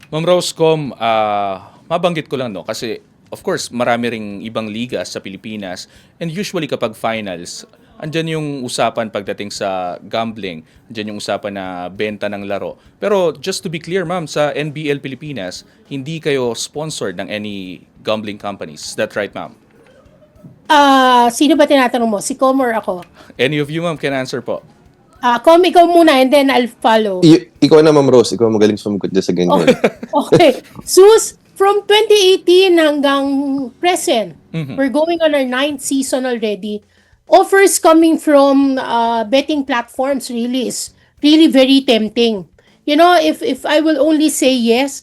Ma'am Roscom, mabanggit ko lang no kasi of course marami ring ibang liga sa Pilipinas and usually kapag finals, andyan yung usapan pagdating sa gambling, andyan yung usapan na benta ng laro. Pero just to be clear ma'am, sa NBL Pilipinas, hindi kayo sponsored ng any gambling companies. Is that right ma'am? Sino ba tinatanong mo? Si Com or ako? Any of you ma'am can answer po. Com, ikaw muna and then I'll follow. Ikaw na, Ma'am Rose. Ikaw magaling sumagot dyan sa ganyan. Okay. Sus, from 2018 hanggang present, we're going on our 9th season already. Offers coming from betting platforms really is really very tempting. You know, if I will only say yes,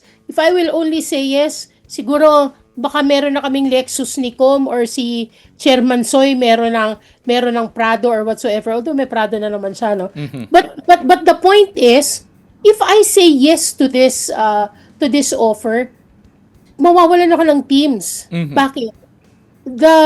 siguro baka meron na kaming Lexus ni Com or si Chairman Soy meron ng Prado or whatsoever. Although may Prado na naman siya, no? But the point is, if I say yes to this offer, mawawalan ako ng teams. Bakit? The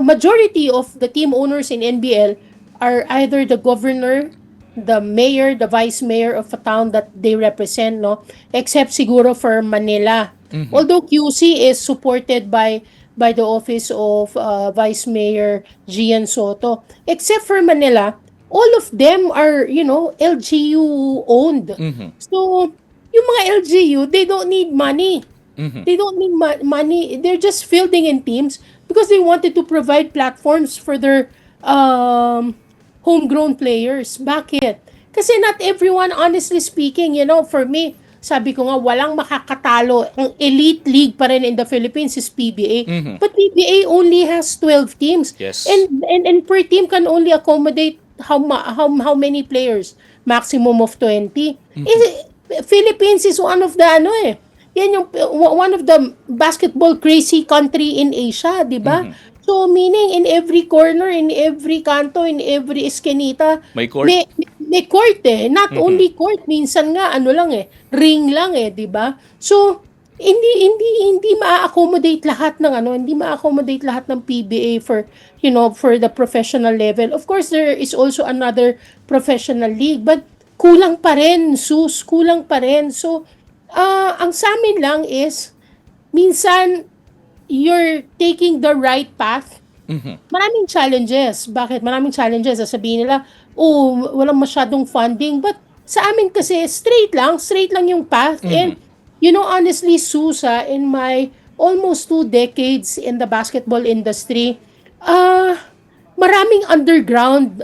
majority of the team owners in NBL are either the governor, the mayor, the vice mayor of a town that they represent, no? Except siguro for Manila. Although QC is supported by the office of Vice Mayor Gian Soto. Except for Manila, all of them are, LGU owned. So, yung mga LGU, they don't need money. They don't need money. They're just fielding in teams because they wanted to provide platforms for their homegrown players. Bakit? Kasi not everyone, honestly speaking, for me, sabi ko nga, walang makakatalo. Ang elite league pa rin in the Philippines is PBA. But PBA only has 12 teams. Yes. And per team can only accommodate how many players? Maximum of 20. Philippines is one of the yan yung one of the basketball crazy country in Asia, di ba? So meaning in every corner, in every kanto, in every eskinita, May court? may court Not only court, minsan nga ring lang di ba? So hindi ma-accommodate lahat ng hindi ma-accommodate lahat ng PBA for for the professional level. Of course there is also another professional league, but kulang pa rin, kulang pa rin. So ang sa amin lang is minsan you're taking the right path. Maraming challenges. Bakit? Maraming challenges. Sasabihin nila, walang masyadong funding. But sa amin kasi, straight lang yung path. And, honestly, Susa, in my almost 2 decades in the basketball industry, maraming underground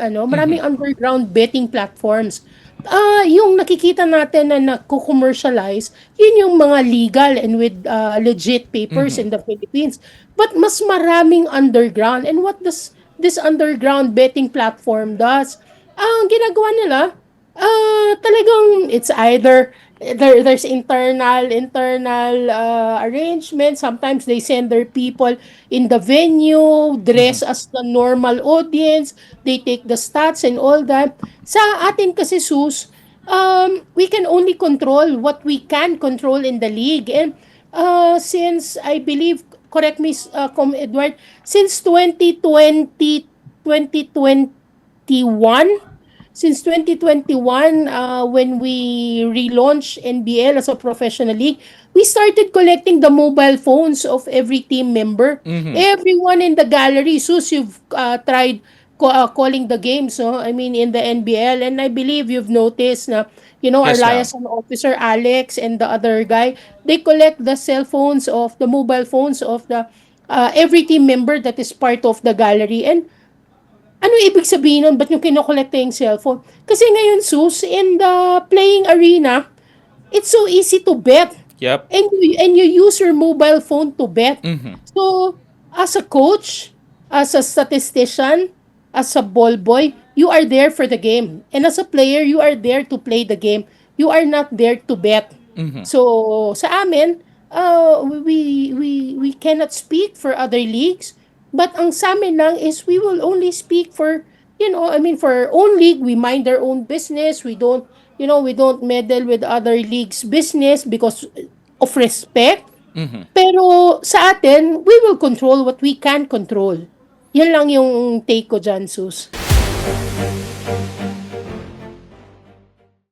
betting platforms. Yung nakikita natin na nako-commercialize, yun yung mga legal and with legit papers in the Philippines. But mas maraming underground. And what does this underground betting platform does? Ang ginagawa nila, talagang it's either there's internal arrangement. Sometimes they send their people in the venue, dress as the normal audience. They take the stats and all that. Sa atin kasi we can only control what we can control in the league. And since I believe, correct me, Edward, since 2020, 2021, since 2021, when we relaunched NBL as a professional league, we started collecting the mobile phones of every team member. Everyone in the gallery, you've tried calling the games, in the NBL, and I believe you've noticed na, our Yes, ma'am. liaison officer, Alex, and the other guy, they collect the mobile phones of the every team member that is part of the gallery. And ano ibig sabihin nun? Ba't yung kinokolekta yung cellphone? Kasi ngayon, in the playing arena, it's so easy to bet. Yep. And you use your mobile phone to bet. So, as a coach, as a statistician, as a ball boy, you are there for the game. And as a player, you are there to play the game. You are not there to bet. So, sa amin, we cannot speak for other leagues. But ang sa amin lang is we will only speak for, for our own league. We mind our own business. We don't meddle with other leagues' business because of respect. Pero sa atin, we will control what we can control. Yan lang yung take ko dyan, Sus.